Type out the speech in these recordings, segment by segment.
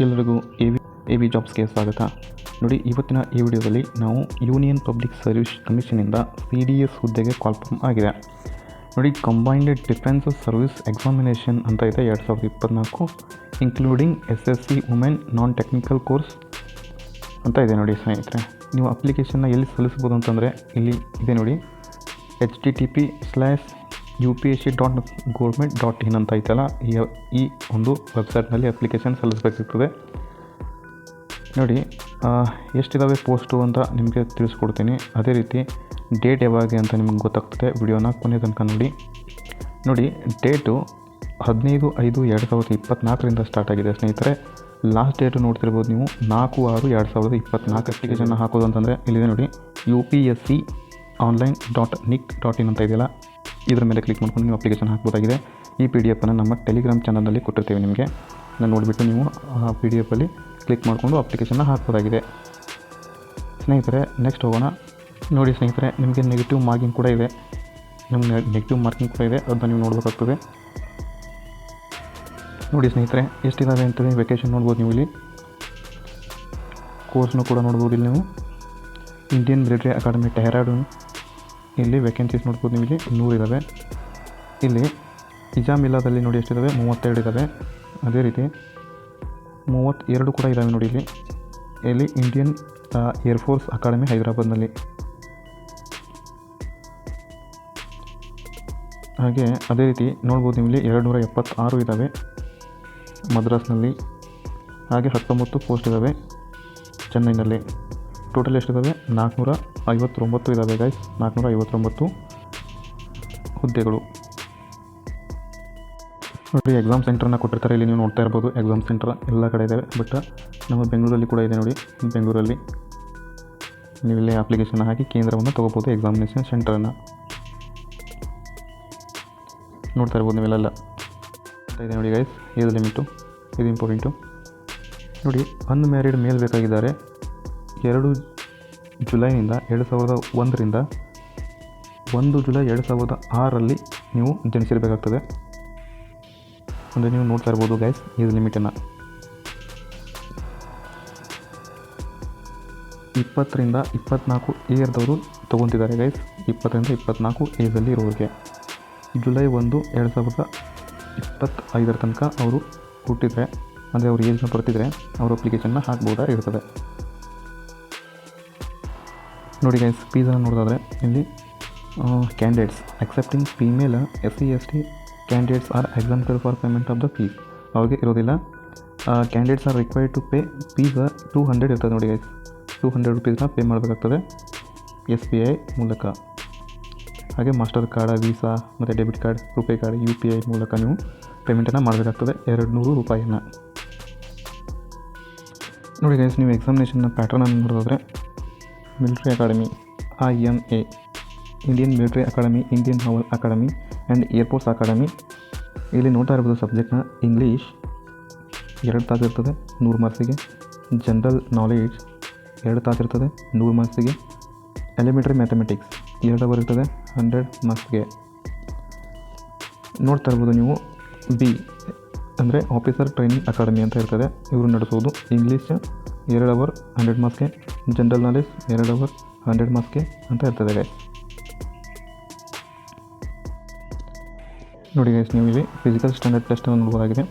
ಎಲ್ಲರಿಗೂ A V ಜಾಬ್ಸ್ಗೆ ಸ್ವಾಗತ. ನೋಡಿ, ಇವತ್ತಿನ ಈ ವಿಡಿಯೋದಲ್ಲಿ ನಾವು ಯೂನಿಯನ್ ಪಬ್ಲಿಕ್ ಸರ್ವಿಸ್ ಕಮಿಷನಿಂದ CDS ಹುದ್ದೆಗೆ ಕಾಲ್ಫಾರ್ಮ್ ಆಗಿದೆ. ನೋಡಿ, ಕಂಬೈನ್ಡ್ ಡಿಫೆನ್ಸ್ ಸರ್ವಿಸ್ ಎಕ್ಸಾಮಿನೇಷನ್ ಅಂತ ಇದೆ 2024, including SSC women non technical course ಅಂತ ಇದೆ. ನೋಡಿ ಸ್ನೇಹಿತರೆ, ನೀವು ಅಪ್ಲಿಕೇಶನ್ನ ಎಲ್ಲಿ ಸಲ್ಲಿಸ್ಬೋದು ಅಂತಂದರೆ ಇಲ್ಲಿ ಇದೆ ನೋಡಿ, http://upsc.government.in ಅಂತ ಐತಲ್ಲ, ಈ ಒಂದು ವೆಬ್ಸೈಟ್ನಲ್ಲಿ ಅಪ್ಲಿಕೇಶನ್ ಸಲ್ಲಿಸಬೇಕಿರ್ತದೆ. ನೋಡಿ, ಎಷ್ಟಿದ್ದಾವೆ ಪೋಸ್ಟು ಅಂತ ನಿಮಗೆ ತಿಳಿಸ್ಕೊಡ್ತೀನಿ. ಅದೇ ರೀತಿ ಡೇಟ್ ಯಾವಾಗ ಅಂತ ನಿಮ್ಗೆ ಗೊತ್ತಾಗ್ತದೆ. ವಿಡಿಯೋನ ಕೊನೆ ತನಕ ನೋಡಿ. ಡೇಟು 15/5/2024 ಸ್ಟಾರ್ಟ್ ಆಗಿದೆ ಸ್ನೇಹಿತರೆ. ಲಾಸ್ಟ್ ಡೇಟು ನೋಡ್ತಿರ್ಬೋದು ನೀವು 4/6/2024. ಅಪ್ಲಿಕೇಶನ್ನ ಹಾಕೋದು ಅಂತಂದರೆ ಇಲ್ಲಿದೆ ನೋಡಿ, upsconline.nic.in ಅಂತ ಇದೆಯಲ್ಲ, ಇದರ ಮೇಲೆ ಕ್ಲಿಕ್ ಮಾಡ್ಕೊಂಡು ನೀವು ಅಪ್ಲಿಕೇಶನ್ ಹಾಕ್ಬೋದಾಗಿದೆ. ಈ PDF ನಮ್ಮ ಟೆಲಿಗ್ರಾಮ್ ಚಾನಲ್ನಲ್ಲಿ ಕೊಟ್ಟಿರ್ತೀವಿ. ನಿಮಗೆ ನಾನು ನೋಡಿಬಿಟ್ಟು ನೀವು ಆ PDF ಕ್ಲಿಕ್ ಮಾಡಿಕೊಂಡು ಅಪ್ಲಿಕೇಶನ್ನ ಹಾಕ್ಬೋದಾಗಿದೆ ಸ್ನೇಹಿತರೆ. ನೆಕ್ಸ್ಟ್ ಹೋಗೋಣ. ನೋಡಿ ಸ್ನೇಹಿತರೆ, ನಿಮಗೆ ನೆಗೆಟಿವ್ ಮಾರ್ಕಿಂಗ್ ಕೂಡ ಇದೆ. ಅದನ್ನು ನೀವು ನೋಡಬೇಕಾಗ್ತದೆ. ನೋಡಿ ಸ್ನೇಹಿತರೆ, ಎಷ್ಟಿದ್ದಾವೆ ಅಂತಂದರೆ ವೆಕೇಷನ್ ನೋಡ್ಬೋದು ನೀವು ಇಲ್ಲಿ. ಕೋರ್ಸ್ನು ಕೂಡ ನೋಡ್ಬೋದು ಇಲ್ಲಿ ನೀವು. ಇಂಡಿಯನ್ ಮಿಲಿಟರಿ ಅಕಾಡೆಮಿ ಡೆಹ್ರಾಡೂನ್, ಇಲ್ಲಿ ವೇಕೆನ್ಸೀಸ್ ನೋಡ್ಬೋದು ನೀವು. ಇಲ್ಲಿ 100 ಇದ್ದಾವೆ. ಇಲ್ಲಿ ಇಜಾಮಿಲಾದಲ್ಲಿ ನೋಡಿ ಎಷ್ಟಿದ್ದಾವೆ, 32 ಇದ್ದಾವೆ. ಅದೇ ರೀತಿ 32 ಕೂಡ ಇದ್ದಾವೆ ನೋಡಿ ಇಲ್ಲಿ ಇಂಡಿಯನ್ ಏರ್ಫೋರ್ಸ್ ಅಕಾಡೆಮಿ ಹೈದರಾಬಾದ್ನಲ್ಲಿ. ಹಾಗೆ ಅದೇ ರೀತಿ ನೋಡ್ಬೋದು ನೀವು ಇಲ್ಲಿ 276 ಇದ್ದಾವೆ ಮದ್ರಾಸ್ನಲ್ಲಿ. ಹಾಗೆ 19 ಪೋಸ್ಟ್ ಇದ್ದಾವೆ ಚೆನ್ನೈನಲ್ಲಿ. ಟೋಟಲ್ ಎಷ್ಟಿದ್ದಾವೆ, 459 ಇದ್ದಾವೆ ಗೈಸ್. 459 ಹುದ್ದೆಗಳು. ನೋಡಿ, ಎಕ್ಸಾಮ್ ಸೆಂಟ್ರನ್ನ ಕೊಟ್ಟಿರ್ತಾರೆ ಇಲ್ಲಿ, ನೀವು ನೋಡ್ತಾ ಇರ್ಬೋದು. ಎಕ್ಸಾಮ್ ಸೆಂಟರ್ ಎಲ್ಲ ಕಡೆ ಇದ್ದಾವೆ, ಬಟ್ ನಮ್ಮ ಬೆಂಗಳೂರಲ್ಲಿ ಕೂಡ ಇದೆ ನೋಡಿ. ಬೆಂಗಳೂರಲ್ಲಿ ನೀವು ಇಲ್ಲಿ ಅಪ್ಲಿಕೇಶನ್ ಹಾಕಿ ಕೇಂದ್ರವನ್ನು ತೊಗೋಬೋದು. ಎಕ್ಸಾಮಿನೇಷನ್ ಸೆಂಟರನ್ನು ನೋಡ್ತಾ ಇರ್ಬೋದು ನೀವೆಲ್ಲ. ಇದೆ ನೋಡಿ ಗೈಸ್, ಏಜ್ ಲಿಮಿಟು, ಇದು ಇಂಪಾರ್ಟೆಂಟು. ನೋಡಿ, ಅನ್ಮ್ಯಾರಿಡ್ ಮೇಲ್ ಬೇಕಾಗಿದ್ದಾರೆ. 2 ಜುಲೈನಿಂದ 2001ರಿಂದ 1 ಜುಲೈ 2006 ನೀವು ಜನಿಸಿರಬೇಕಾಗ್ತದೆ. ಅಂದರೆ ನೀವು ನೋಡ್ತಾ ಇರ್ಬೋದು ಗೈಸ್ ಏಜ್ ಲಿಮಿಟನ್ನು. 20ರಿಂದ 24 ಇಯರ್ದವರು ತೊಗೊತಿದ್ದಾರೆ ಗೈಸ್. 20ರಿಂದ 24 ಏಜಲ್ಲಿ ಇರೋರಿಗೆ ಜುಲೈ 1, 2025 ತನಕ ಅವರು ಹುಟ್ಟಿದರೆ, ಅಂದರೆ ಅವ್ರ ಏಜ್ನ ಬರ್ತಿದ್ರೆ ಅವರು ಅಪ್ಲಿಕೇಶನ್ನ ಹಾಕ್ಬೋದಾಗಿರ್ತದೆ. ನೋಡಿ ಗೈಸ್, ಫೀಸನ್ನು ನೋಡೋದಾದರೆ ಇಲ್ಲಿ candidates accepting female SC/ST candidates are exempted for payment of the fees. ಅವ್ರಿಗೆ ಇರೋದಿಲ್ಲ. Candidates are required to pay fees 200 ಇರ್ತದೆ ನೋಡಿ ಗೈಸ್. 200 ರೂಪೀಸ್ನ ಪೇ ಮಾಡಬೇಕಾಗ್ತದೆ SBI ಮೂಲಕ. ಹಾಗೆ ಮಾಸ್ಟರ್ ಕಾರ್ಡ್, ವೀಸಾ ಮತ್ತು debit card, RuPay card, UPI ಮೂಲಕ ನೀವು ಪೇಮೆಂಟನ್ನು ಮಾಡಬೇಕಾಗ್ತದೆ 200 ರೂಪಾಯಿಯನ್ನು. ನೋಡಿ ಗೈಸ್, ನೀವು ಎಕ್ಸಾಮಿನೇಷನ್ನ ಪ್ಯಾಟ್ರನನ್ನು ನೋಡೋದಾದರೆ military academy IMA, Indian military academy, Indian novel academy and air force academy. ಇಲ್ಲಿ ನೋಡ್ತಾ ಇರ್ಬೋದು ಸಬ್ಜೆಕ್ಟ್ನ. ಇಂಗ್ಲೀಷ್ 2 ತಾಸು ಇರ್ತದೆ 100 ಮಾರ್ಕ್ಸಿಗೆ. ಜನರಲ್ ನಾಲೆಡ್ಜ್ 2 ತಾಸು ಇರ್ತದೆ 100 ಮಾರ್ಕ್ಸಿಗೆ. ಎಲಿಮೆಂಟ್ರಿ ಮ್ಯಾಥಮೆಟಿಕ್ಸ್ 2 ಅವರ್ ಇರ್ತದೆ 100 ಮಾರ್ಕ್ಸ್ಗೆ. ನೋಡ್ತಾ ಇರ್ಬೋದು ನೀವು. B ಅಂದರೆ ಆಫೀಸರ್ ಟ್ರೈನಿಂಗ್ ಅಕಾಡೆಮಿ ಅಂತ ಇರ್ತದೆ, ಇವರು ನಡೆಸೋದು. ಇಂಗ್ಲೀಷ್ 2 ಅವರ್ 100 ಮಾರ್ಕ್ಸ್ಗೆ. ಜನರಲ್ ನಾಲೆಡ್ಜ್ 2 ಅವರ್ 100 ಮಾರ್ಕ್ಸ್ಗೆ ಅಂತ ಇರ್ತದೆ ಗೈಸ್. ನೋಡಿ ಗೈಸ್, ನೀವು ಇಲ್ಲಿ ಫಿಸಿಕಲ್ ಸ್ಟ್ಯಾಂಡರ್ಡ್ ಟೆಸ್ಟನ್ನು ನೋಡ್ಬೋದಾಗಿದೆ.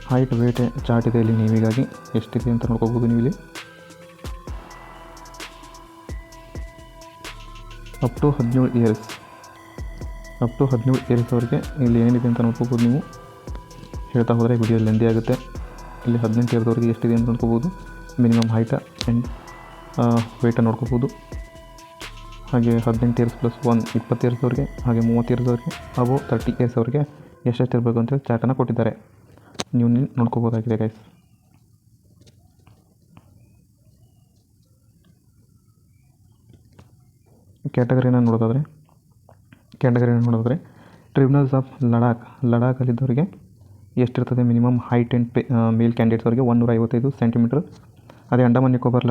ಹೈಟ್ ವೇಟ್ ಚಾರ್ಟ್ ಇದೆ ಇಲ್ಲಿ ನೀವಿಗಾಗಿ, ಎಷ್ಟಿದೆ ಅಂತ ನೋಡ್ಕೋಬೋದು ನೀವು ಇಲ್ಲಿ. ಅಪ್ ಟು 17 ಇಯರ್ಸ್ ಅವರಿಗೆ ಇಲ್ಲಿ ಏನಿದೆ ಅಂತ ನೋಡ್ಕೋಬೋದು ನೀವು. ಹೇಳ್ತಾ ಹೋದರೆ ವಿಡಿಯೋ ಲೆಂದಿ ಆಗುತ್ತೆ. ಇಲ್ಲಿ 18 ಇಯರ್ದವರಿಗೆ ಎಷ್ಟಿದೆ ಅಂತ ನೋಡ್ಕೋಬೋದು. ಮಿನಿಮಮ್ ಹೈಟ ಆ್ಯಂಡ್ ವೇಟನ್ನು ನೋಡ್ಕೋಬೋದು. ಹಾಗೆ 18 ಇಯರ್ಸ್ + 1 20 ಇಯರ್ಸ್ದವ್ರಿಗೆ, ಹಾಗೆ 30 ಇಯರ್ಸ್ದವ್ರಿಗೆ, ಹಾಗೂ 30 ಇಯರ್ಸ್ ಅವ್ರಿಗೆ ಎಷ್ಟೆಷ್ಟು ಇರಬೇಕು ಅಂತೇಳಿ ಚಾರ್ಟನ್ನು ಕೊಟ್ಟಿದ್ದಾರೆ. ನೀವು ನೋಡ್ಕೋಬೋದಾಗಿದೆ ಗೈಸ್. ಕ್ಯಾಟಗರಿನ ನೋಡೋದಾದರೆ ಟ್ರಿಬ್ಯುನಲ್ಸ್ ಆಫ್ ಲಡಾಖಲ್ಲಿದ್ದವರಿಗೆ ಎಷ್ಟಿರ್ತದೆ minimum height and male candidates ಅವರಿಗೆ 155 ಸೆಂಟಿಮೀಟರ್. ಅದೇ ಅಂಡಮಾನ್ ನಿಕೋಬಾರ್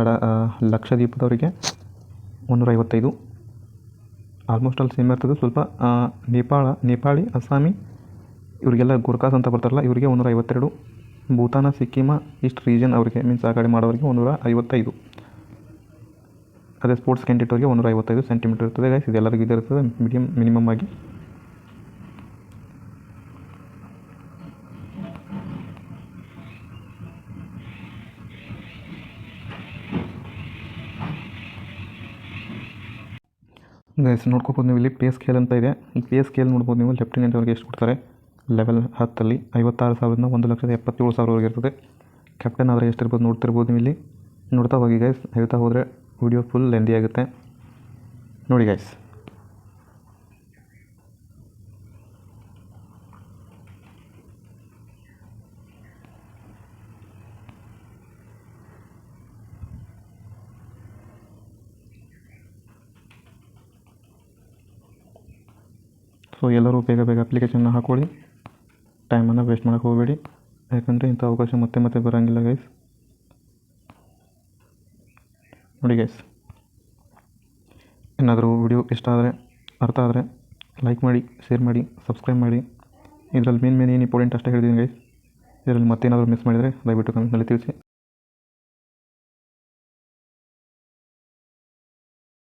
ಲಕ್ಷದ್ವೀಪದವರಿಗೆ 155. ಆಲ್ಮೋಸ್ಟ್ ಆಲ್ ಸೇಮ್ ಇರ್ತದೆ. ಸ್ವಲ್ಪ ನೇಪಾಳಿ, ಅಸ್ಸಾಮಿ ಇವರಿಗೆಲ್ಲ ಗೋರ್ಖಾಸ್ ಅಂತ ಬರ್ತಾರಲ್ಲ, ಇವರಿಗೆ 152. ಭೂತಾನ, ಸಿಕ್ಕಿಮ, ಈಸ್ಟ್ ರೀಜನ್ ಅವರಿಗೆ ಮೀನ್ಸ್ ಆ ಕಡೆ ಮಾಡೋರಿಗೆ 155. ಅದೇ ಸ್ಪೋರ್ಟ್ಸ್ ಕ್ಯಾಂಡಿಡೇಟ್ ಅವರಿಗೆ 155 ಸೆಂಟಿಮೀಟರ್ ಇರ್ತದೆ ಗೈಸ್. ಇದೆಲ್ಲರಿಗೂ ಇದೇ ಇರ್ತದೆ ಮಿನಿಮಮ್ ಆಗಿ. ಗೈಸ್ ನೋಡ್ಕೋಬೋದು ನೀವು ಇಲ್ಲಿ ಪೇ ಸ್ಕೇಲ್ ಅಂತ ಇದೆ. ಈ ಪೇ ಸ್ಕೇಲ್ ನೋಡ್ಬೋದು ನೀವು. ಲೆಫ್ಟಿನೆಂಟ್ ಅವ್ರಿಗೆ ಎಷ್ಟು ಕೊಡ್ತಾರೆ, ಲೆವೆಲ್ 10 56,000 1,77,000 ಇರ್ತದೆ. ಕ್ಯಾಪ್ಟನ್ ಆದರೆ ಎಷ್ಟಿರ್ಬೋದು ನೋಡ್ತಿರ್ಬೋದು ನೀವು ಇಲ್ಲಿ. ನೋಡ್ತಾ ಹೋಗಿ ಗೈಸ್, ಹೇಳ್ತಾ ಹೋದರೆ ವಿಡಿಯೋ ಫುಲ್ ಲೆಂದಿ ಆಗುತ್ತೆ ನೋಡಿ ಗೈಸ್. ಸೊ ಎಲ್ಲರೂ ಬೇಗ ಬೇಗ ಅಪ್ಲಿಕೇಶನ್ನ ಹಾಕೊಳ್ಳಿ, ಟೈಮನ್ನು ವೇಸ್ಟ್ ಮಾಡೋಕ್ಕೆ ಹೋಗಬೇಡಿ. ಯಾಕಂದರೆ ಇಂಥ ಅವಕಾಶ ಮತ್ತೆ ಮತ್ತೆ ಬರೋಂಗಿಲ್ಲ ಗೈಸ್. ನೋಡಿ ಗೈಸ್, ಏನಾದರೂ ವಿಡಿಯೋ ಇಷ್ಟ ಆದರೆ, ಅರ್ಥ ಆದರೆ ಲೈಕ್ ಮಾಡಿ, ಶೇರ್ ಮಾಡಿ, ಸಬ್ಸ್ಕ್ರೈಬ್ ಮಾಡಿ. ಇದರಲ್ಲಿ ಮೇನ್ ಏನು ಇಂಪಾರ್ಟೆಂಟ್ ಅಷ್ಟೇ ಹೇಳಿದ್ದೀನಿ ಗೈಸ್. ಇದರಲ್ಲಿ ಮತ್ತೇನಾದರೂ ಮಿಸ್ ಮಾಡಿದರೆ ದಯವಿಟ್ಟು ಕಮೆಂಟ್ನಲ್ಲಿ ತಿಳಿಸಿ.